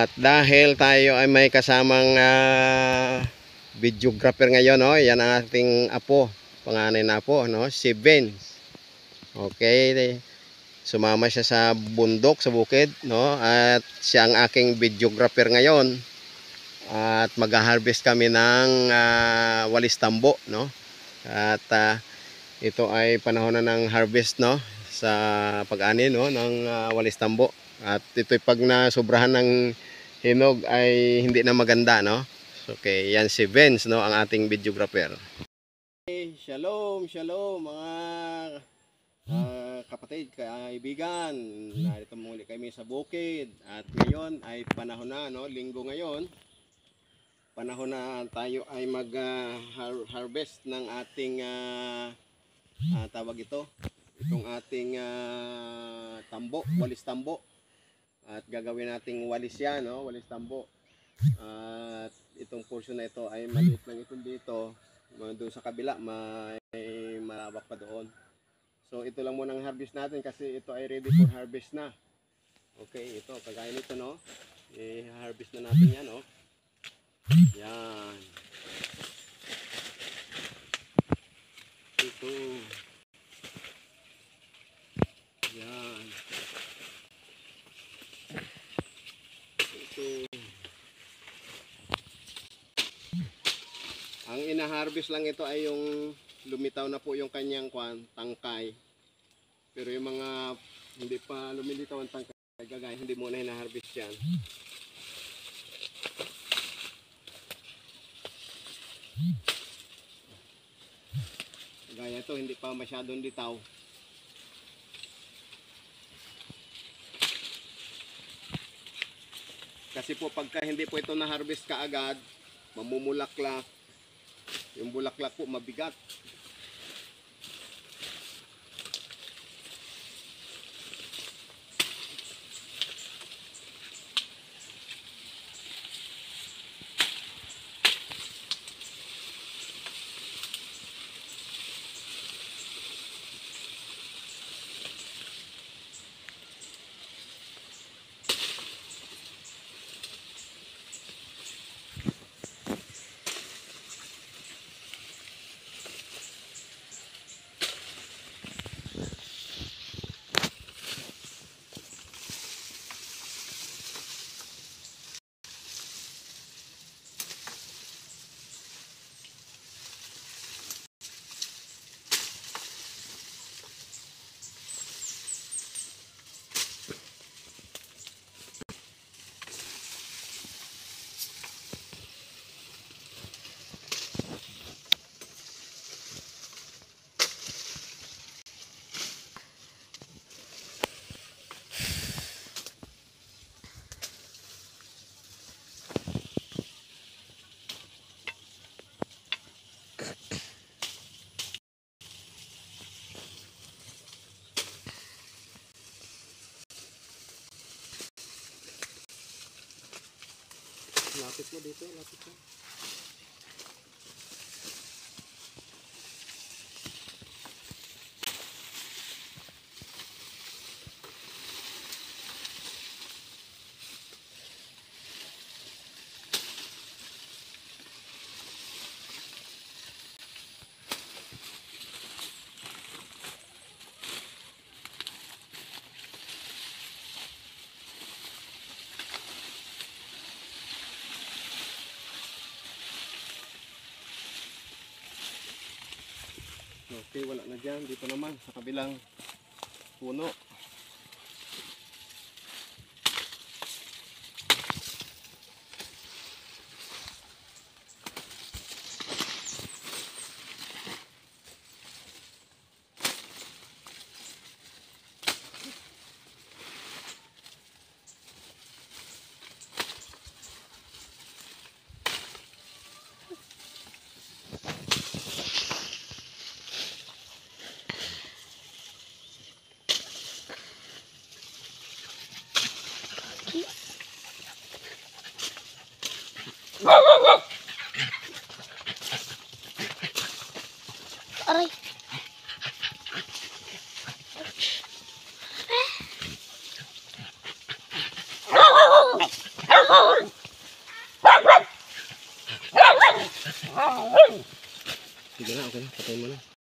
At dahil tayo ay may kasamang videographer ngayon, no? Yan ang ating apo, panganay na apo, no? Si Vince. Okay, sumama siya sa bundok, sa bukid, no? At siya ang aking videographer ngayon. At mag-harvest kami ng walis tambo, no? At ito ay panahon na ng harvest, no? Sa pag-ani, no? Ng walis tambo. At ito'y pag nasobrahan ng hinog ay hindi na maganda, no? Okay, yan si Vince, no? Ang ating videographer. Okay, shalom, shalom mga kapatid, kaibigan. Narito muli kami sa bukid. At ngayon ay panahon na, no? Linggo ngayon. Panahon na tayo ay mag-harvest ng ating tawag ito. Itong ating tambo, walis tambo. At gagawin nating walis yan, no? Walis tambo. At itong portion na ito ay maliit lang ito dito. Doon sa kabila may malawak pa doon. So ito lang muna ang harvest natin kasi ito ay ready for harvest na. Okay, ito kagaya nito, no? I-harvest na natin yan, no? Yan. Ito. Yan. Ito. Ang ina-harvest lang ito ay yung lumitaw na po yung kanyang tangkay. Pero yung mga hindi pa lumilitaw ang tangkay, gagaya hindi muna ina-harvest yan. Gaya ito, hindi pa masyadong litaw. Kasi po pagka hindi po ito na-harvest kaagad, mamumulaklak. Yung bulaklak po mabigat. Lapit mo dito, lapit mo. Okay, wala na dyan. Dito naman, sa kabilang puno. Sige na, okay na. Patayin mo na.